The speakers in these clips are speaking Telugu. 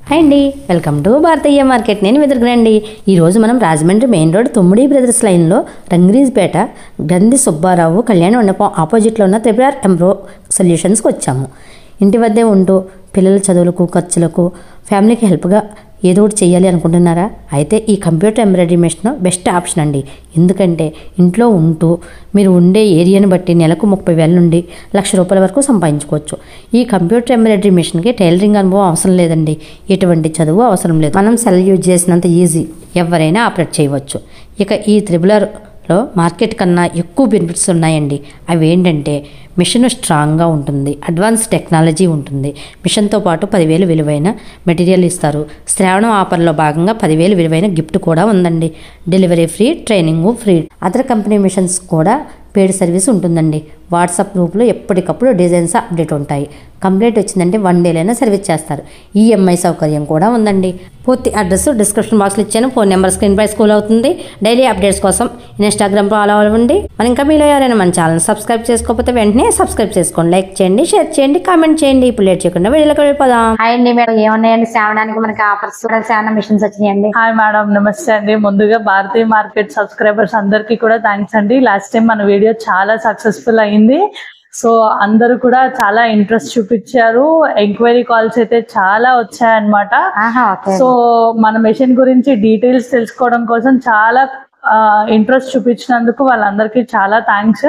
హాయ్ అండి, వెల్కమ్ టు భారతీయ మార్కెట్. నేను వెతుకునండి. ఈరోజు మనం రాజమండ్రి మెయిన్ రోడ్ తొమ్మిడి బ్రదర్స్ లైన్లో రంగరీజ్పేట గంధి సుబ్బారావు కళ్యాణ మండపం ఆపోజిట్లో ఉన్న త్రిపుర ఎంబ్రో సొల్యూషన్స్కి వచ్చాము. ఇంటి వద్దే ఉంటూ పిల్లల చదువులకు ఖర్చులకు ఫ్యామిలీకి హెల్ప్గా ఏదో ఒకటి చేయాలి అనుకుంటున్నారా? అయితే ఈ computer embroidery machine best option అండి. ఎందుకంటే ఇంట్లో ఉంటూ మీరు ఉండే ఏరియాని బట్టి నెలకు 30,000 నుండి ₹1,00,000 వరకు సంపాదించుకోవచ్చు. ఈ కంప్యూటర్ ఎంబ్రాయిడరీ మెషిన్కి టైలరింగ్ అనుభవం అవసరం లేదండి. ఎటువంటి చదువు అవసరం లేదు. మనం సెల్ యూజ్ చేసినంత ఈజీ, ఎవరైనా ఆపరేట్ చేయవచ్చు. ఇక ఈ త్రిబులర్లో మార్కెట్ కన్నా ఎక్కువ బెనిఫిట్స్ ఉన్నాయండి. అవి ఏంటంటే మిషన్ స్ట్రాంగ్గా ఉంటుంది, అడ్వాన్స్ టెక్నాలజీ ఉంటుంది. మిషన్తో పాటు 10,000 విలువైన మెటీరియల్ ఇస్తారు. శ్రావణం ఆఫర్లో భాగంగా 10,000 విలువైన గిఫ్ట్ కూడా ఉందండి. Delivery free, training free. Other company machines కూడా పెయిడ్ సర్వీస్ ఉంటుందండి. వాట్సాప్ గ్రూప్లో ఎప్పటికప్పుడు డిజైన్స్ అప్డేట్ ఉంటాయి. కంప్లైంట్ వచ్చిందంటే 1 డేలైనా సర్వీస్ చేస్తారు. ఈఎంఐ సౌకర్యం కూడా ఉందండి. పూర్తి అడ్రస్ డిస్క్రిప్షన్ బాక్స్లో ఇచ్చాను. ఫోన్ నెంబర్ స్క్రీన్ పై స్కూల్ అవుతుంది. డైలీ అప్డేట్స్ కోసం ఇన్స్టాగ్రామ్ ఫాలో అవ్వండి. మరి ఇంకా మీలో ఎవరైనా మన ఛానల్ సబ్స్క్రైబ్ చేసుకోకపోతే వెంటనే సబ్స్క్రైబ్ చేసుకోండి. లైక్ చేయండి, షేర్ చేయండి, కామెంట్ చేయండి. ఇప్పుడు లేట్ చేయకుండా వీడియోలోకి వెళ్ళిపోదాం. హాయ్ అండి మేడం, ఏమున్నాయండి శ్రావణానికి మనకి ఆఫర్స్? శ్రావణ మిషన్స్ వచ్చినాయండి. హాయ్ మేడం, నమస్తే అండి. ముందుగా భారతీయ మార్కెట్ సబ్స్క్రైబర్స్ అందరికీ కూడా థ్యాంక్స్ అండి. లాస్ట్ టైం మన వీడియో చాలా సక్సెస్ఫుల్ అయింది. సో అందరూ కూడా చాలా ఇంట్రెస్ట్ చూపించారు. ఎంక్వైరీ కాల్స్ అయితే చాలా వచ్చాయన్నమాట. సో మన మెషిన్ గురించి డీటెయిల్స్ తెలుసుకోవడం కోసం చాలా ఇంట్రెస్ట్ చూపించినందుకు వాళ్ళందరికీ చాలా థ్యాంక్స్.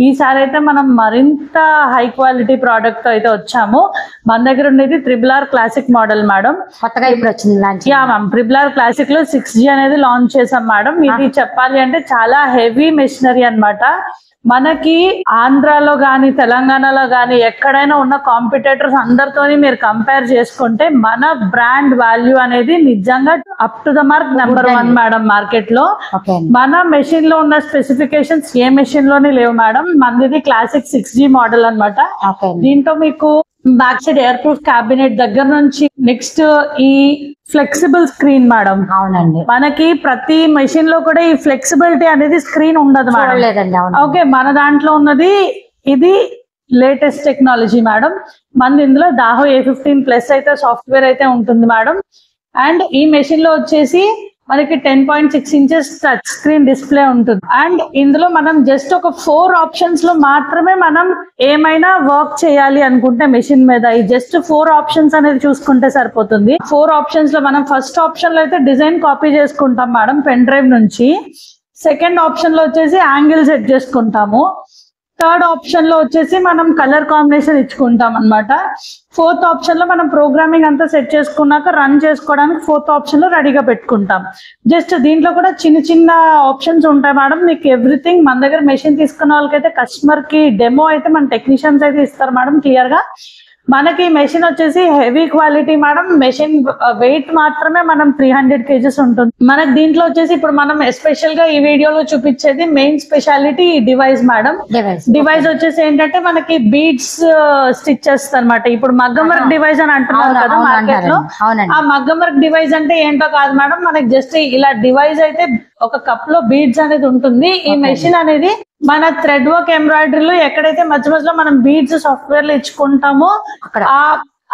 ఈసారి అయితే మనం మరింత హై క్వాలిటీ ప్రోడక్ట్ అయితే వచ్చాము. మన దగ్గర ఉండేది త్రిబుల్ క్లాసిక్ మోడల్ మేడం. కొత్తగా ఇప్పుడు వచ్చింది launch. Yeah ma'am, triple classic లో 6G అనేది లాంచ్ చేసాం మేడం. ఇది చెప్పాలి అంటే చాలా హెవీ మెషినరీ అన్నమాట. మనకి ఆంధ్రాలో గాని తెలంగాణలో గాని ఎక్కడైనా ఉన్న కాంపిటేటర్స్ అందరితోని మీరు కంపేర్ చేసుకుంటే మన బ్రాండ్ వాల్యూ అనేది నిజంగా up to the mark number 1 madam market లో. మన మెషిన్ లో ఉన్న స్పెసిఫికేషన్స్ ఏ మెషిన్ లోనే లేవు మేడం. మనది క్లాసిక్ 6G మోడల్ అన్నమాట. దీంట్లో మీకు back side air proof cabinet దగ్గర నుంచి నెక్స్ట్ ఈ ఫ్లెక్సిబుల్ స్క్రీన్ మేడం. అవునండి, మనకి ప్రతి మెషిన్ లో కూడా ఈ ఫ్లెక్సిబిలిటీ అనేది స్క్రీన్ ఉండదు మేడం. ఓకే, మన దాంట్లో ఉన్నది ఇది లేటెస్ట్ టెక్నాలజీ మేడం. మన ఇందులో దాహో A15+ అయితే సాఫ్ట్వేర్ అయితే ఉంటుంది మేడం. అండ్ ఈ మెషిన్ లో వచ్చేసి మనకి 10.6 ఇంచెస్ టచ్ స్క్రీన్ డిస్ప్లే ఉంటుంది. అండ్ ఇందులో మనం జస్ట్ ఒక 4 ఆప్షన్స్ లో మాత్రమే మనం ఏమైనా వర్క్ చేయాలి అనుకుంటే మెషిన్ మీద ఈ జస్ట్ 4 ఆప్షన్స్ అనేది చూసుకుంటే సరిపోతుంది. 4 ఆప్షన్స్ లో మనం ఫస్ట్ ఆప్షన్ లో అయితే డిజైన్ కాపీ చేసుకుంటాం మేడం పెన్ డ్రైవ్ నుంచి. సెకండ్ ఆప్షన్ లో వచ్చేసి యాంగిల్ సెట్ చేసుకుంటాము. థర్డ్ ఆప్షన్ లో వచ్చేసి మనం కలర్ కాంబినేషన్ ఇచ్చుకుంటాం అన్నమాట. ఫోర్త్ ఆప్షన్ లో మనం ప్రోగ్రామింగ్ అంతా సెట్ చేసుకున్నాక రన్ చేసుకోవడానికి 4th ఆప్షన్ లో రెడీగా పెట్టుకుంటాం. జస్ట్ దీంట్లో కూడా చిన్న చిన్న ఆప్షన్స్ ఉంటాయి మేడం. మీకు ఎవ్రీథింగ్ మన దగ్గర మెషిన్ తీసుకున్న వాళ్ళకైతే కస్టమర్ కి డెమో అయితే మన టెక్నీషియన్స్ అయితే ఇస్తారు మేడం క్లియర్ గా. మనకి మెషిన్ వచ్చేసి heavy quality madam. Machine weight మాత్రమే మనం 300 kgs ఉంటుంది. మనకి దీంట్లో వచ్చేసి ఇప్పుడు మనం ఎస్పెషల్ గా ఈ వీడియోలో చూపించేది main speciality device madam. Device వచ్చేసి ఏంటంటే మనకి బీడ్స్ స్టిచ్ చేస్తుంది అనమాట. ఇప్పుడు మగ్గం వర్క్ డివైస్ అని అంటున్నారు కదా మార్కెట్ లో. ఆ మగ్గం వర్క్ డివైస్ అంటే ఏంటో కాదు మేడం. మనకి జస్ట్ ఇలా డివైస్ అయితే ఒక కప్ లో బీడ్స్ అనేది ఉంటుంది. ఈ మెషిన్ అనేది మన థ్రెడ్ వర్క్ ఎంబ్రాయిడరీలో ఎక్కడైతే మధ్య మధ్యలో మనం బీడ్స్ సాఫ్ట్వేర్ లో ఇచ్చుకుంటామో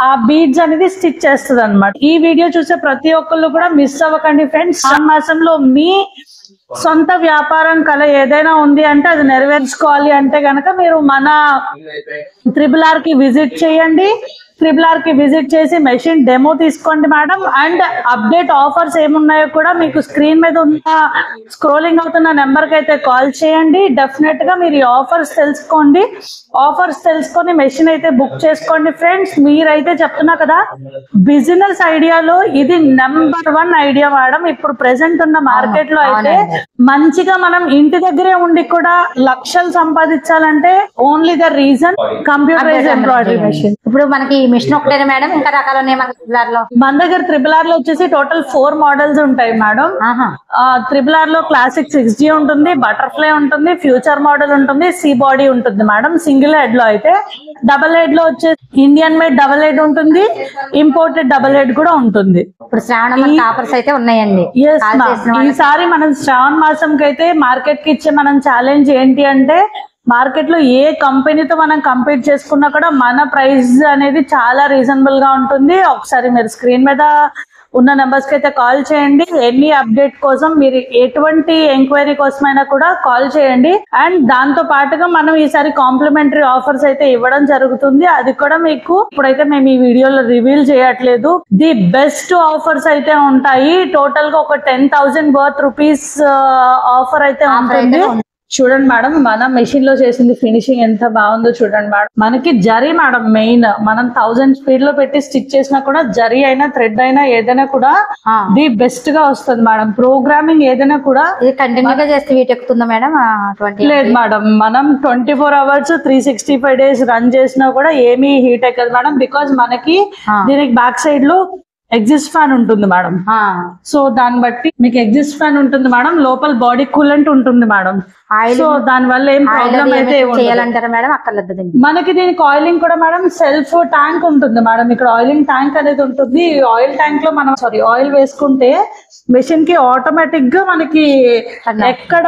ఆ బీడ్స్ అనేది స్టిచ్ చేస్తుంది అనమాట. ఈ వీడియో చూసే ప్రతి ఒక్కళ్ళు కూడా మిస్ అవ్వకండి ఫ్రెండ్స్. శ్రావణ మాసంలో మీ సొంత వ్యాపారం కళ ఏదైనా ఉంది అంటే అది నెరవేర్చుకోవాలి అంటే గనక మీరు మన త్రిబుల్ కి విజిట్ చేయండి. త్రిబుల్ కి విజిట్ చేసి మెషిన్ డెమో తీసుకోండి మేడం. అండ్ అప్డేట్ ఆఫర్స్ ఏమున్నాయో కూడా మీకు స్క్రీన్ మీద ఉన్న స్క్రోలింగ్ అవుతున్న నెంబర్ కి అయితే కాల్ చేయండి. డెఫినెట్ గా మీరు ఈ ఆఫర్స్ తెలుసుకోండి. ఆఫర్స్ తెలుసుకొని మెషిన్ అయితే బుక్ చేసుకోండి ఫ్రెండ్స్. మీరైతే చెప్తున్నా కదా, బిజినెస్ ఐడియాలో ఇది నెంబర్ 1 ఐడియా మేడం. ఇప్పుడు ప్రెసెంట్ ఉన్న మార్కెట్ లో అయితే మంచిగా మనం ఇంటి దగ్గరే ఉండి కూడా లక్షలు సంపాదించాలంటే only the reason computerise embroidery machine. ఇప్పుడు మనకి మిషన్ ఒకటేనా మేడం, ఇంకా రకాలు ఉన్నాయి మన త్రిబుల్ లో? మన దగ్గర త్రిబుల్ లో వచ్చేసి టోటల్ 4 మోడల్స్ ఉంటాయి మేడం. త్రిబుల్ లో క్లాసిక్ 6G ఉంటుంది, బటర్ఫ్లై ఉంటుంది, ఫ్యూచర్ మోడల్ ఉంటుంది, సి బాడీ ఉంటుంది మేడం. సింగిల్ హెడ్ లో అయితే డబుల్ హెడ్ లో వచ్చేసి ఇండియన్ మేడ్ డబుల్ హెడ్ ఉంటుంది, ఇంపోర్టెడ్ డబుల్ హెడ్ కూడా ఉంటుంది. ఇప్పుడు శ్రావణ ఆఫర్స్ అయితే ఉన్నాయండి. ఈసారి మనం శ్రావణ మాసం కి అయితే మార్కెట్ కి ఇచ్చే మనం ఛాలెంజ్ ఏంటి అంటే మార్కెట్ లో ఏ కంపెనీతో మనం కంపీట్ చేసుకున్నా కూడా మన ప్రైస్ అనేది చాలా రీజనబుల్ గా ఉంటుంది. ఒకసారి మీరు స్క్రీన్ మీద ఉన్న నెంబర్స్ కి అయితే కాల్ చేయండి. ఎనీ అప్డేట్ కోసం మీరు ఎటువంటి ఎంక్వైరీ కోసమైనా కూడా కాల్ చేయండి. అండ్ దాంతో పాటుగా మనం ఈసారి కాంప్లిమెంటరీ ఆఫర్స్ అయితే ఇవ్వడం జరుగుతుంది. అది కూడా మీకు ఇప్పుడైతే మేము ఈ వీడియోలో రివీల్ చేయట్లేదు. ది బెస్ట్ ఆఫర్స్ అయితే ఉంటాయి. టోటల్ గా ఒక 10,000 వర్త్ రూపీస్ ఆఫర్ అయితే ఉంటుంది. చూడండి మేడం, మన మెషిన్ లో చేసింది ఫినిషింగ్ ఎంత బాగుందో చూడండి మేడం. మనకి జరీ మేడం మెయిన్, మనం 1000 స్పీడ్ లో పెట్టి స్టిచ్ చేసినా కూడా జరీ అయినా థ్రెడ్ అయినా ఏదైనా కూడా ది బెస్ట్ గా వస్తుంది మేడం. ప్రోగ్రామింగ్ ఏదైనా కూడా కంటిన్యూ గా చేస్తే వీట్ ఎక్కుతుందా మేడం? లేదు మేడం, మనం 24 hours 365 days రన్ చేసినా కూడా ఏమీ హీట్ ఎక్కదు మేడం. బికాజ్ మనకి దీనికి బ్యాక్ సైడ్ లో ఎగ్జిస్ట్ ఫ్యాన్ ఉంటుంది మేడం. సో దాన్ని బట్టి మీకు ఎగ్జిస్ట్ ఫ్యాన్ ఉంటుంది మేడం. లోపల బాడీ కూలెంట్ ఉంటుంది మేడం. సో దాని వల్ల ఏం ప్రాబ్లం అయితే చేయాలంటారా మేడం? అక్కర్లేదు. మనకి దీనికి ఆయిలింగ్ కూడా మేడం సెల్ఫ్ ట్యాంక్ ఉంటుంది మేడం. ఇక్కడ ఆయిలింగ్ ట్యాంక్ అనేది ఉంటుంది. ఆయిల్ ట్యాంక్ లో మనం ఆయిల్ వేసుకుంటే మెషిన్ కి ఆటోమేటిక్ గా మనకి ఎక్కడ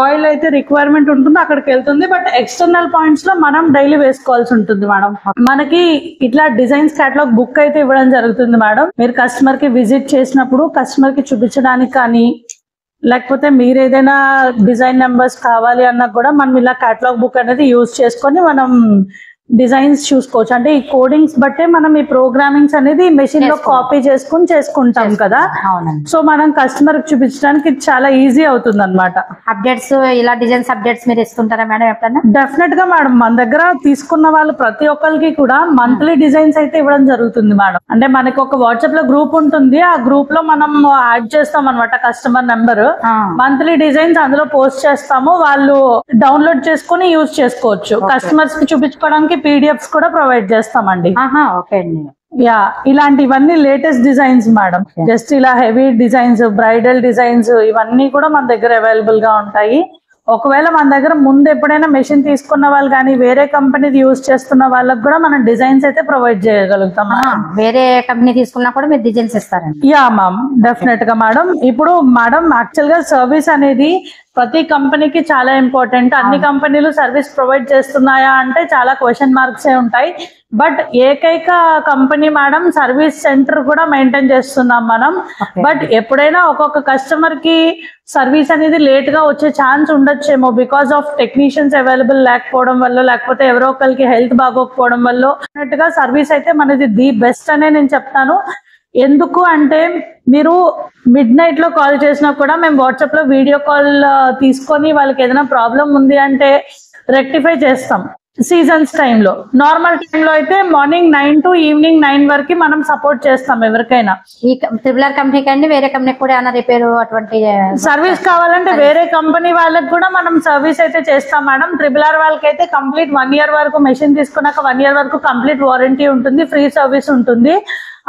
ఆయిల్ అయితే రిక్వైర్మెంట్ ఉంటుందో అక్కడికి వెళ్తుంది. బట్ ఎక్స్టర్నల్ పాయింట్స్ లో మనం డైలీ వేసుకోవాల్సి ఉంటుంది మేడం. మనకి ఇట్లా డిజైన్స్ కేటలాగ్ బుక్ అయితే ఇవ్వడం జరుగుతుంది మేడం. మీరు కస్టమర్ కి విజిట్ చేసినప్పుడు కస్టమర్ కి చూపించడానికి కానీ, లేకపోతే మీరు ఏదైనా డిజైన్ నెంబర్స్ కావాలి అన్నా కూడా మనం ఇలా కేటలాగ్ బుక్ అనేది యూజ్ చేసుకొని మనం డిజైన్స్ చూసుకోవచ్చు. అంటే ఈ కోడింగ్స్ బట్టే మనం ఈ ప్రోగ్రామింగ్స్ అనేది మెషిన్ లో కాపీ చేసుకుని చేసుకుంటాం కదా. సో మనం కస్టమర్ కి చూపించడానికి ఇది చాలా ఈజీ అవుతుంది అనమాట. అప్డేట్స్ ఇలా డిజైన్స్ అప్డేట్స్ మీరు ఇస్తుంటారా మేడం ఎప్పుడన్నా? డెఫినెట్ గా మేడం, మన దగ్గర తీసుకున్న వాళ్ళు ప్రతి ఒక్కరికి కూడా మంత్లీ డిజైన్స్ అయితే ఇవ్వడం జరుగుతుంది మేడం. అంటే మనకి ఒక వాట్సాప్ లో గ్రూప్ ఉంటుంది. ఆ గ్రూప్ లో మనం యాడ్ చేస్తాం అనమాట కస్టమర్ నెంబర్. మంత్లీ డిజైన్స్ అందులో పోస్ట్ చేస్తాము. వాళ్ళు డౌన్లోడ్ చేసుకుని యూజ్ చేసుకోవచ్చు. కస్టమర్స్ కి చూపించుకోవడానికి పీడిఎఫ్స్ కూడా ప్రొవైడ్ చేస్తామండి. ఓకే అండి. యా, ఇలాంటివన్నీ లేటెస్ట్ డిజైన్స్ మేడం. జస్ట్ ఇలా హెవీ డిజైన్స్, బ్రైడల్ డిజైన్స్ ఇవన్నీ కూడా మన దగ్గర అవైలబుల్ గా ఉంటాయి. ఒకవేళ మన దగ్గర ముందు ఎప్పుడైనా మెషిన్ తీసుకున్న వాళ్ళు కానీ వేరే కంపెనీ యూజ్ చేస్తున్న వాళ్ళకి కూడా మనం డిజైన్స్ అయితే ప్రొవైడ్ చేయగలుగుతాం. వేరే కంపెనీ తీసుకున్నా కూడా మీరు డిజైన్స్ ఇస్తారండి? యా మ్యామ్, డెఫినెట్ గా మేడం. ఇప్పుడు మేడం యాక్చువల్ గా సర్వీస్ అనేది ప్రతి కంపెనీకి చాలా ఇంపార్టెంట్. అన్ని కంపెనీలు సర్వీస్ ప్రొవైడ్ చేస్తున్నాయా అంటే చాలా క్వశ్చన్ మార్క్స్ ఏ ఉంటాయి. బట్ ఏకైక కంపెనీ మేడం సర్వీస్ సెంటర్ కూడా మెయింటైన్ చేస్తున్నాం మనం. బట్ ఎప్పుడైనా ఒక్కొక్క కస్టమర్ కి సర్వీస్ అనేది లేట్ గా వచ్చే ఛాన్స్ ఉండొచ్చేమో. బికాస్ ఆఫ్ టెక్నీషియన్స్ అవైలబుల్ లేకపోవడం వల్ల, లేకపోతే ఎవరో ఒకరికి హెల్త్ బాగోకపోవడం వల్ల డెఫినెట్ గా సర్వీస్ అయితే మనది ది బెస్ట్ అనే నేను చెప్తాను. ఎందుకు అంటే మీరు మిడ్ నైట్ లో కాల్ చేసినా కూడా మేము వాట్సాప్ లో వీడియో కాల్ తీసుకొని వాళ్ళకి ఏదైనా ప్రాబ్లం ఉంది అంటే రెక్టిఫై చేస్తాం. సీజన్స్ టైంలో, నార్మల్ టైంలో అయితే మార్నింగ్ 9 to ఈవినింగ్ 9 వరకు మనం సపోర్ట్ చేస్తాం ఎవరికైనా. ఈ ట్రిబులర్ కంపెనీకి అండి వేరే కంపెనీకి కూడా ఏమైనా రిపేర్ అటువంటి సర్వీస్ కావాలంటే వేరే కంపెనీ వాళ్ళకి కూడా మనం సర్వీస్ అయితే చేస్తాం మేడం. ట్రిబులర్ వాళ్ళకి అయితే కంప్లీట్ 1 year వరకు మెషిన్ తీసుకున్నాక 1 year వరకు కంప్లీట్ వారంటీ ఉంటుంది, ఫ్రీ సర్వీస్ ఉంటుంది.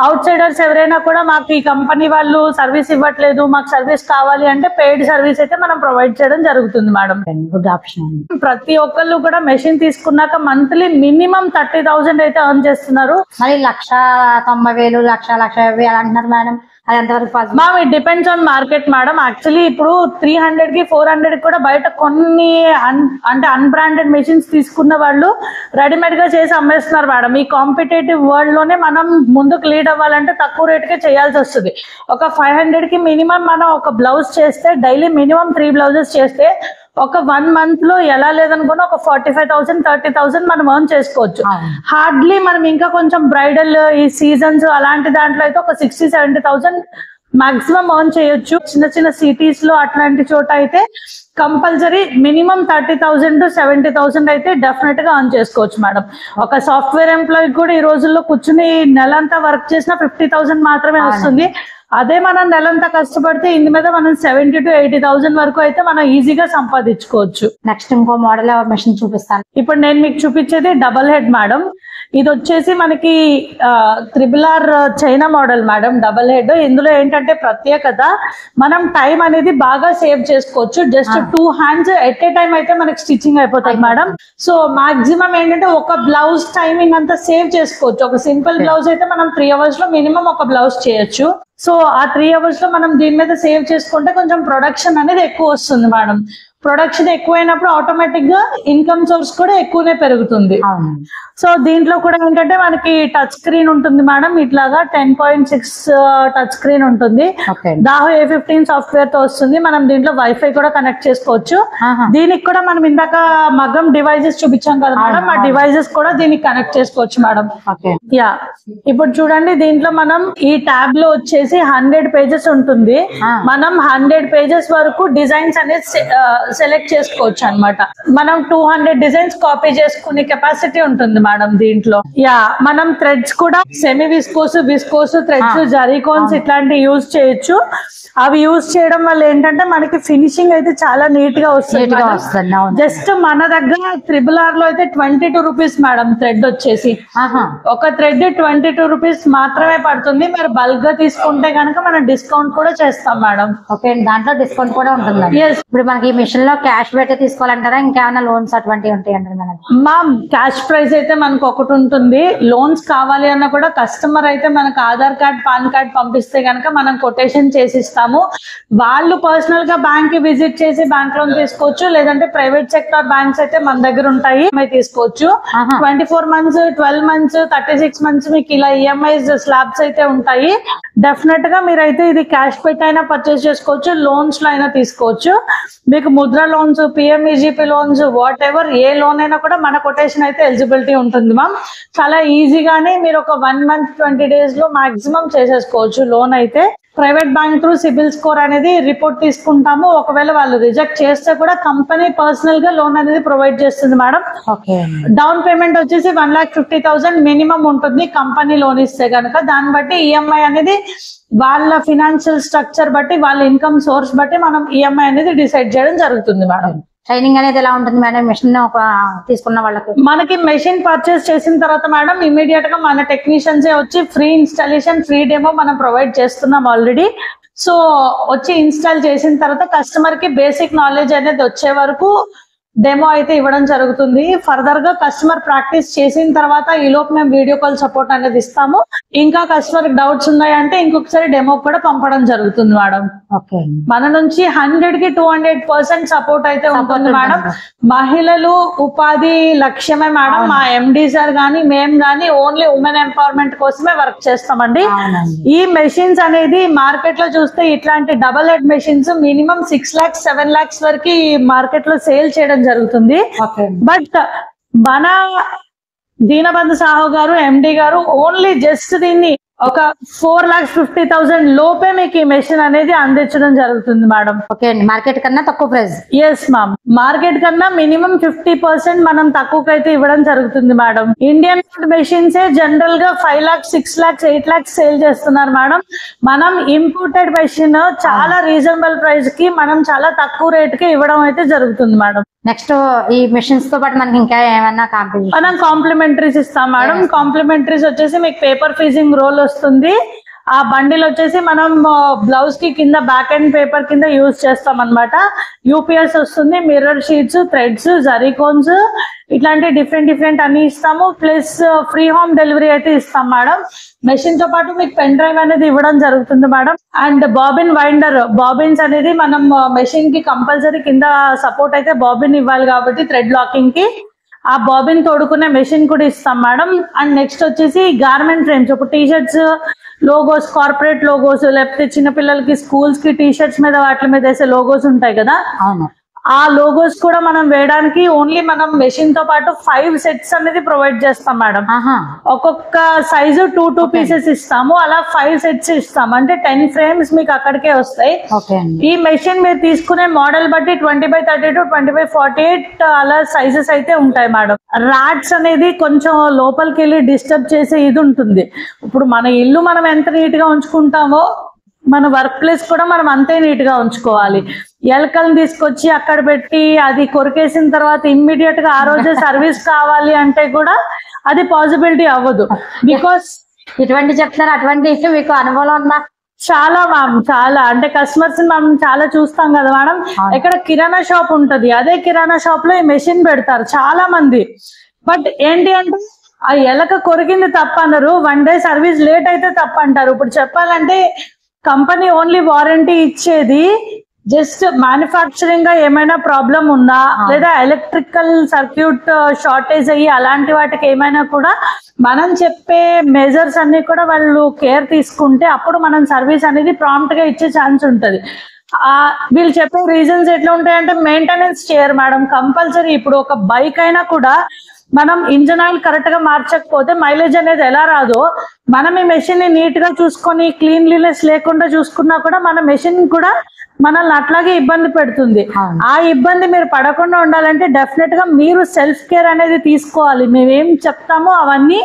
అవుట్ సైడర్స్ ఎవరైనా కూడా మాకు ఈ కంపెనీ వాళ్ళు సర్వీస్ ఇవ్వట్లేదు, మాకు సర్వీస్ కావాలి అంటే పెయిడ్ సర్వీస్ అయితే మనం ప్రొవైడ్ చేయడం జరుగుతుంది మేడం. Good option. ప్రతి ఒక్కళ్ళు కూడా మెషిన్ తీసుకున్నాక మంత్లీ మినిమం 30,000 అయితే ఎర్న్ చేస్తున్నారు. మరి 1,90,000 1,50,000 అలా అంటున్నారు మేడం. అది ఎంతవరకు ma'am it depends on market madam. Actually ఇప్పుడు 300 కి 400 కూడా బయట కొన్ని అంటే అన్బ్రాండెడ్ మెషిన్స్ తీసుకున్న వాళ్ళు రెడీమేడ్ గా చేసి అమ్మేస్తున్నారు మేడం. ఈ కాంపిటేటివ్ వరల్డ్ లోనే మనం ముందుకు లీడ్ అవ్వాలంటే తక్కువ రేట్ కే చేయాల్సి వస్తుంది. ఒక 500 కి మినిమం మనం ఒక బ్లౌజ్ చేస్తే, డైలీ మినిమం 3 బ్లౌజెస్ చేస్తే ఒక 1 month లో ఎలా లేదనుకున్నా ఒక 45,000 30,000 మనం ఎర్న్ చేసుకోవచ్చు. హార్డ్లీ మనం ఇంకా కొంచెం బ్రైడల్ ఈ సీజన్స్ అలాంటి దాంట్లో అయితే ఒక 60,000-70,000 మాక్సిమం ఎర్న్ చేయొచ్చు. చిన్న చిన్న సిటీస్ లో అట్లాంటి చోట అయితే కంపల్సరీ మినిమం 30,000 to 70,000 అయితే డెఫినెట్ గా ఎర్న్ చేసుకోవచ్చు మేడం. ఒక సాఫ్ట్వేర్ ఎంప్లాయీ కూడా ఈ రోజుల్లో కూర్చుని నెలంతా వర్క్ చేసినా 50,000 మాత్రమే వస్తుంది. అదే మనం నెలంతా కష్టపడితే ఇందు మీద మనం 70,000 to 80,000 వరకు అయితే మనం ఈజీగా సంపాదించుకోవచ్చు. నెక్స్ట్ ఇంకో మోడల్ మెషిన్ చూపిస్తాను. ఇప్పుడు నేను మీకు చూపించేది డబల్ హెడ్ మేడం. ఇది వచ్చేసి మనకి triple R China model madam, double head. ఇందులో ఏంటంటే ప్రత్యేకత, మనం టైం అనేది బాగా సేవ్ చేసుకోవచ్చు. Just 2 hands at a time అయితే మనకి స్టిచ్చింగ్ అయిపోతుంది మేడం. సో మాక్సిమం ఏంటంటే ఒక బ్లౌజ్ టైమింగ్ అంతా సేవ్ చేసుకోవచ్చు. ఒక సింపుల్ బ్లౌజ్ అయితే మనం 3 hours లో మినిమం ఒక బ్లౌజ్ చేయొచ్చు. సో ఆ 3 hours లో మనం దీని మీద సేవ్ చేసుకుంటే కొంచెం ప్రొడక్షన్ అనేది ఎక్కువ వస్తుంది మేడం. ప్రొడక్షన్ ఎక్కువైనప్పుడు ఆటోమేటిక్ గా ఇన్కమ్ సోర్స్ కూడా ఎక్కువనే పెరుగుతుంది. అవునండి. సో దీంట్లో కూడా ఏంటంటే మనకి టచ్ స్క్రీన్ ఉంటుంది మేడం, ఇట్లాగా 10.6 టచ్ స్క్రీన్ ఉంటుంది. దాహో A15 సాఫ్ట్వేర్ తో వస్తుంది. మనం దీంట్లో వైఫై కూడా కనెక్ట్ చేసుకోవచ్చు. దీనికి కూడా మనం ఇందాక మగ్గం డివైజెస్ చూపించాం కదా మేడం, ఆ డివైజెస్ కూడా దీనికి కనెక్ట్ చేసుకోవచ్చు మేడం. యా, ఇప్పుడు చూడండి దీంట్లో మనం ఈ ట్యాబ్ లో వచ్చేసి 100 పేజెస్ ఉంటుంది. మనం 100 పేజెస్ వరకు డిజైన్స్ అనేది సెలెక్ట్ చేసుకోవచ్చు అన్నమాట. మనం 200 డిజైన్స్ కాపీ చేసుకునే కెపాసిటీ ఉంటుంది మేడం దీంట్లో. యా, మనం థ్రెడ్స్ కూడా సెమీ విస్కోస్ థ్రెడ్స్, జరీకోన్స్ ఇట్లాంటి యూజ్ చేయొచ్చు. అవి యూజ్ చేయడం వల్ల ఏంటంటే మనకి ఫినిషింగ్ అయితే చాలా నీట్ గా వస్తుంది. జస్ట్ మన దగ్గర RRR లో అయితే 22 రూపీస్ మేడం థ్రెడ్ వచ్చేసి. ఒక థ్రెడ్ 22 రూపీస్ మాత్రమే పడుతుంది. మీరు బల్క్ గా తీసుకుంటే కనుక మనం డిస్కౌంట్ కూడా చేస్తాం మేడం. ఓకే, దాంట్లో డిస్కౌంట్ కూడా ఉంటుంది. ఇప్పుడు మనకి ఈ మిషన్ లో క్యాష్ పెట్టి తీసుకోవాలంటారా, ఇంకేమైనా లోన్స్ అటువంటివి ఉంటాయంటారు మేడం? మ్యామ్, క్యాష్ ప్రైస్ అయితే మనకు ఒకటి ఉంటుంది. లోన్స్ కావాలి అన్నా కూడా కస్టమర్ అయితే మనకు ఆధార్ కార్డ్, పాన్ కార్డ్ పంపిస్తే కనుక మనం కొటేషన్ చేసి ఇస్తాము. వాళ్ళు పర్సనల్ గా బ్యాంక్ కి విజిట్ చేసి బ్యాంక్ లోన్ తీసుకోవచ్చు, లేదంటే ప్రైవేట్ సెక్టర్ బ్యాంక్స్ అయితే మన దగ్గర ఉంటాయి, తీసుకోవచ్చు. 24 months, 12 months, 36 months మీకు ఇలా ఈఎంఐస్ స్లాబ్స్ అయితే ఉంటాయి. డెఫినెట్ గా మీరైతే ఇది క్యాష్ పెట్టి అయినా పర్చేస్ చేసుకోవచ్చు, లోన్స్ లో అయినా తీసుకోవచ్చు. మీకు Mudra loans, PMEGP loans, what ever A loan అయినా కూడా మన కొటేషన్ అయితే ఎలిజిబిలిటీ ఉంటుంది మ్యామ్. చాలా ఈజీగానే మీరు ఒక 1 month 20 days లో మాక్సిమం చేసేసుకోవచ్చు లోన్ అయితే. Private bank through CIBIL score అనేది రిపోర్ట్ తీసుకుంటాము. ఒకవేళ వాళ్ళు రిజెక్ట్ చేస్తే కూడా కంపెనీ పర్సనల్ గా లోన్ అనేది ప్రొవైడ్ చేస్తుంది మేడం. డౌన్ పేమెంట్ వచ్చేసి 1,50,000 మినిమం ఉంటుంది కంపెనీ లోన్ ఇస్తే కనుక. దాన్ని బట్టి ఈఎంఐ అనేది వాళ్ళ ఫినాన్షియల్ స్ట్రక్చర్ బట్టి, వాళ్ళ ఇన్కమ్ సోర్స్ బట్టి మనం ఈఎంఐ అనేది డిసైడ్ చేయడం జరుగుతుంది మేడం. ట్రైనింగ్ అనేది ఎలా ఉంటుంది మేడం మెషిన్ తీసుకున్న వాళ్ళకి? మనకి మెషిన్ పర్చేస్ చేసిన తర్వాత మేడం ఇమీడియట్ గా మన టెక్నీషియన్స్ వచ్చి ఫ్రీ ఇన్స్టాలేషన్, ఫ్రీ డెమో మనం ప్రొవైడ్ చేస్తున్నాం ఆల్రెడీ. సో వచ్చి ఇన్స్టాల్ చేసిన తర్వాత కస్టమర్ కి బేసిక్ నాలెడ్జ్ అనేది వచ్చే వరకు డెమో అయితే ఇవ్వడం జరుగుతుంది. ఫర్దర్ గా కస్టమర్ ప్రాక్టీస్ చేసిన తర్వాత ఈ లోపు మేము వీడియో కాల్ సపోర్ట్ అనేది ఇస్తాము. ఇంకా కస్టమర్ డౌట్స్ ఉన్నాయంటే ఇంకొకసారి డెమో కూడా పంపడం జరుగుతుంది మేడం. మన నుంచి 100కి 200% సపోర్ట్ అయితే ఉంటుంది మేడం. మహిళలు ఉపాధి లక్ష్యమే మేడం. మా ఎండి సార్ గానీ మేము గానీ ఓన్లీ ఉమెన్ ఎంపవర్మెంట్ కోసమే వర్క్ చేస్తామండి. ఈ మెషిన్స్ అనేది మార్కెట్ లో చూస్తే ఇట్లాంటి double head machines minimum 6 lakhs 7 lakhs వరకు మార్కెట్ లో సేల్ చేయడం జరుగుతుంది. బట్ మన దీనబంధు సాహు గారు, ఎండి గారు ఓన్లీ జస్ట్ దీన్ని ఒక 4,50,000 లోపే మీకు ఈ మెషిన్ అనేది అందించడం జరుగుతుంది మేడం. ఓకే అండి, మార్కెట్ కన్నా తక్కువ ప్రైస్? ఎస్ మ్యామ్, మార్కెట్ కన్నా మినిమం 50% మనం తక్కువకైతే ఇవ్వడం జరుగుతుంది మేడం. ఇండియన్ మెషిన్స్ జనరల్ గా 5 lakhs 6 lakhs 8 lakhs సేల్ చేస్తున్నారు మేడం. మనం ఇంపోర్టెడ్ మెషిన్ చాలా రీజనబుల్ ప్రైస్ కి మనం చాలా తక్కువ రేట్ కి ఇవ్వడం అయితే జరుగుతుంది మేడం. నెక్స్ట్ ఈ మెషిన్స్ తో పాటు మనకి ఇంకా ఏమైనా మనం కాంప్లిమెంటరీస్ ఇస్తాం మేడం. కాంప్లిమెంటరీస్ వచ్చేసి మీకు పేపర్ ఫీజింగ్ రోల్ వస్తుంది. ఆ బండిల్ వచ్చేసి మనం బ్లౌజ్ కి కింద బ్యాక్ అండ్ పేపర్ కింద యూజ్ చేస్తాం అనమాట. యూపీఎస్ వస్తుంది, మిర్రర్ షీట్స్, థ్రెడ్స్, జరీకోన్స్ ఇట్లాంటి డిఫరెంట్ అన్ని ఇస్తాము. ప్లస్ ఫ్రీ హోమ్ డెలివరీ అయితే ఇస్తాం మేడం. మెషిన్ తో పాటు మీకు పెన్ డ్రైవ్ అనేది ఇవ్వడం జరుగుతుంది madam. And bobbin winder, bobbins అనేది మనం మెషిన్ కి కంపల్సరీ కింద సపోర్ట్ అయితే బాబిన్ ఇవ్వాలి కాబట్టి థ్రెడ్ లాకింగ్ కి ఆ బాబిన్ తోడుకునే మెషిన్ కూడా ఇస్తాం మేడం. అండ్ నెక్స్ట్ వచ్చేసి గార్మెంట్ ఫ్రేమ్స్, ఇప్పుడు T shirts logos, corporate logos, లేకపోతే చిన్నపిల్లలకి స్కూల్స్ కి టీ షర్ట్స్ మీద వాటి మీద వేసే లోగోస్ ఉంటాయి కదా, ఆ లోగోస్ కూడా మనం వేయడానికి ఓన్లీ మనం మెషిన్ తో పాటు 5 sets అనేది ప్రొవైడ్ చేస్తాం మేడం. ఒక్కొక్క సైజు 2 pieces ఇస్తాము. అలా 5 sets ఇస్తాం. అంటే 10 frames మీకు అక్కడికే వస్తాయి. ఈ మెషిన్ మీరు తీసుకునే మోడల్ బట్టి 20x32, 20x48 అలా సైజెస్ అయితే ఉంటాయి మేడం. రాట్స్ అనేది కొంచెం లోపలికి వెళ్ళి డిస్టర్బ్ చేసే ఇది ఉంటుంది. ఇప్పుడు మన ఇల్లు మనం ఎంత నీట్ గా ఉంచుకుంటామో మన వర్క్ ప్లేస్ కూడా మనం అంతే నీట్ గా ఉంచుకోవాలి. ఎలకలను తీసుకొచ్చి అక్కడ పెట్టి అది కొరికేసిన తర్వాత ఇమ్మీడియట్ గా ఆ రోజే సర్వీస్ కావాలి అంటే కూడా అది పాసిబిలిటీ అవ్వదు. బికాస్ ఇటువంటి చెప్తారు, అటువంటి మీకు అనుభవం ఉందా? చాలా మ్యామ్, చాలా. అంటే కస్టమర్స్ మనం చాలా చూస్తాం కదా మేడం. ఇక్కడ కిరాణా షాప్ ఉంటది, అదే కిరాణా షాప్ లో ఈ మెషిన్ పెడతారు చాలా మంది. బట్ ఏంటి అంటే ఆ ఎలక కొరికింది తప్పన్నారు, 1 day సర్వీస్ లేట్ అయితే తప్పంటారు. ఇప్పుడు చెప్పాలంటే కంపెనీ ఓన్లీ వారంటీ ఇచ్చేది జస్ట్ మ్యానుఫ్యాక్చరింగ్ గా ఏమైనా ప్రాబ్లం ఉందా లేదా ఎలక్ట్రికల్ సర్క్యూట్ షార్టేజ్ అయ్యి అలాంటి వాటికి ఏమైనా కూడా మనం చెప్పే మెజర్స్ అన్ని కూడా వాళ్ళు కేర్ తీసుకుంటే అప్పుడు మనం సర్వీస్ అనేది ప్రాంప్ట్ గా ఇచ్చే ఛాన్స్ ఉంటుంది. వీళ్ళు చెప్పే రీజన్స్ ఎట్లా ఉంటాయంటే మెయింటెనెన్స్ చేయరు మేడం కంపల్సరీ. ఇప్పుడు ఒక బైక్ అయినా కూడా మనం ఇంజన్ ఆయిల్ కరెక్ట్ గా మార్చకపోతే మైలేజ్ అనేది ఎలా రాదో మనం ఈ మెషిన్ ని నీట్ గా చూసుకొని క్లీన్లీనెస్ లేకుండా చూసుకున్నా కూడా మన మెషిన్ కూడా మనల్ని అట్లాగే ఇబ్బంది పెడుతుంది. ఆ ఇబ్బంది మీరు పడకుండా ఉండాలంటే డెఫినెట్ గా మీరు సెల్ఫ్ కేర్ అనేది తీసుకోవాలి. మేమేం చెప్తామో అవన్నీ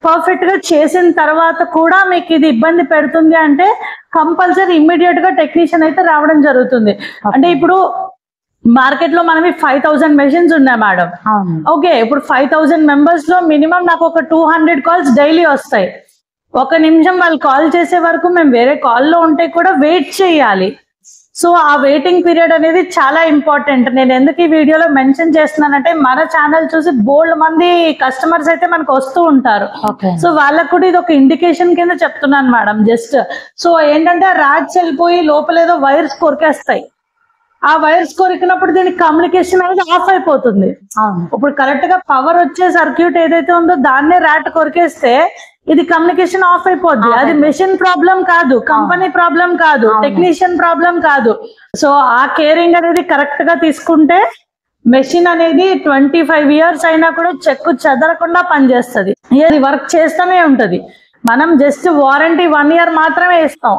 పర్ఫెక్ట్ గా చేసిన తర్వాత కూడా మీకు ఇది ఇబ్బంది పెడుతుంది అంటే కంపల్సరీ ఇమ్మీడియట్ గా టెక్నీషియన్ అయితే రావడం జరుగుతుంది. అంటే ఇప్పుడు మార్కెట్ లో మనవి 5000 మెషిన్స్ ఉన్నాయి మేడం. ఓకే, ఇప్పుడు 5000 మెంబర్స్ లో మినిమం నాకు ఒక 200 కాల్స్ డైలీ వస్తాయి. ఒక నిమిషం వాళ్ళు కాల్ చేసే వరకు మేము వేరే కాల్లో ఉంటే కూడా వెయిట్ చేయాలి. సో ఆ వెయిటింగ్ పీరియడ్ అనేది చాలా ఇంపార్టెంట్. నేను ఎందుకు ఈ వీడియోలో మెన్షన్ చేస్తున్నానంటే మన ఛానల్ చూసి బోల్డ్ మంది కస్టమర్స్ అయితే మనకు వస్తూ ఉంటారు. సో వాళ్ళకు కూడా ఇది ఒక ఇండికేషన్ కింద చెప్తున్నాను మేడం. జస్ట్ సో ఏంటంటే ర్యాట్స్ వెళ్ళిపోయి లోపల ఏదో వైర్స్ కొరికేస్తాయి. ఆ వైర్స్ కొరికినప్పుడు దీనికి కమ్యూనికేషన్ అనేది ఆఫ్ అయిపోతుంది. ఇప్పుడు కరెక్ట్ గా పవర్ వచ్చే సర్క్యూట్ ఏదైతే ఉందో దాన్నే ర్యాట్ కొరికేస్తే ఇది కమ్యూనికేషన్ ఆఫ్ అయిపోద్ది. అది మెషిన్ ప్రాబ్లం కాదు, కంపెనీ ప్రాబ్లం కాదు, టెక్నీషియన్ ప్రాబ్లం కాదు. సో ఆ కేరింగ్ అనేది కరెక్ట్ గా తీసుకుంటే మెషిన్ అనేది 25 years అయినా కూడా చెక్కు చెదరకుండా పనిచేస్తుంది. ఇది వర్క్ చేస్తూనే ఉంటది. మనం జస్ట్ వారంటీ 1 year మాత్రమే ఇస్తాం.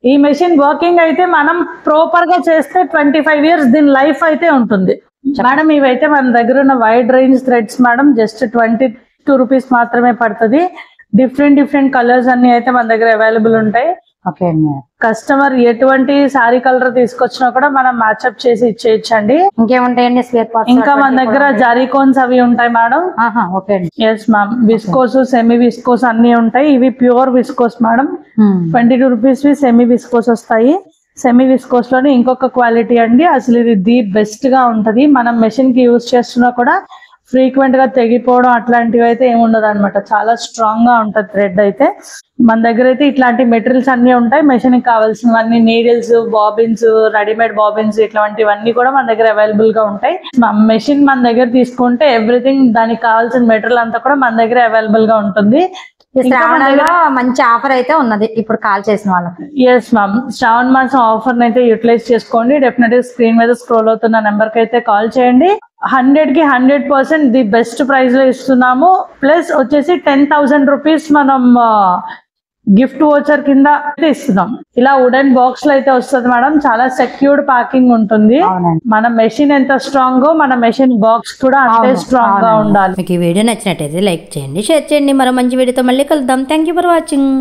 ఈ మెషిన్ వర్కింగ్ అయితే మనం ప్రాపర్ గా చేస్తే 25 years దీని లైఫ్ అయితే ఉంటుంది మేడం. ఇవైతే మన దగ్గర ఉన్న wide range threads madam. Just 22 rupees మాత్రమే పడుతుంది. డిఫరెంట్ కలర్స్ అన్ని అయితే మన దగ్గర అవైలబుల్ ఉంటాయి. కస్టమర్ ఎటువంటి సారీ కలర్ తీసుకొచ్చినా కూడా మనం మ్యాచ్అప్ చేసి ఇచ్చేయచ్చండి. ఇంకేముంటాయండి స్పేర్ పార్ట్స్? ఇంకా మన దగ్గర జారీకోన్స్ అవి ఉంటాయి మేడం. Yes ma'am, viscose semi viscose అన్ని ఉంటాయి. ఇవి pure viscose madam. 22 rupees semi viscose వస్తాయి. సెమీ విస్కోస్ లోనే ఇంకొక క్వాలిటీ అండి. అసలు ఇది ది బెస్ట్ గా ఉంటది. మనం మెషిన్ కి యూజ్ చేస్తున్నా కూడా ఫ్రీక్వెంట్ గా తెగిపోవడం అట్లాంటివి అయితే ఏముండదు అనమాట. చాలా స్ట్రాంగ్ గా ఉంటది థ్రెడ్ అయితే. మన దగ్గర అయితే ఇట్లాంటి మెటీరియల్స్ అన్ని ఉంటాయి. మెషిన్ కి కావాల్సినవన్నీ నీడిల్స్, బాబిన్స్, రెడీమేడ్ బాబిన్స్ ఇట్లాంటివన్నీ కూడా మన దగ్గర అవైలబుల్ గా ఉంటాయి. మెషిన్ మన దగ్గర తీసుకుంటే ఎవ్రీథింగ్ దానికి కావాల్సిన మెటీరియల్ అంతా కూడా మన దగ్గర అవైలబుల్ గా ఉంటుంది. మంచి ఆఫర్ అయితే ఉన్నది ఇప్పుడు కాల్ చేసిన వాళ్ళకి. ఎస్ మ్యామ్, శ్రావణ మాసం ఆఫర్ అయితే యూటిలైజ్ చేసుకోండి. డెఫినెట్ గా స్క్రీన్ మీద స్క్రోల్ అవుతున్న నెంబర్ కి అయితే కాల్ చేయండి. 100కి 100% ది బెస్ట్ ప్రైస్ లో ఇస్తున్నాము. ప్లస్ వచ్చేసి 10,000 రూపీస్ మనం గిఫ్ట్ వోచర్ కింద ఇస్తున్నాం. ఇలా వుడెన్ బాక్స్ లో అయితే వస్తుంది మేడం. చాలా సెక్యూర్డ్ ప్యాకింగ్ ఉంటుంది. మన మెషిన్ ఎంత స్ట్రాంగ్ మన మెషిన్ బాక్స్ కూడా అంతే స్ట్రాంగ్ గా ఉండాలి. మీకు ఈ వీడియో నచ్చినట్టయితే లైక్ చేయండి, షేర్ చేయండి. మరో మంచి వీడియోతో మళ్ళీ కలుద్దాం. Thank you for watching.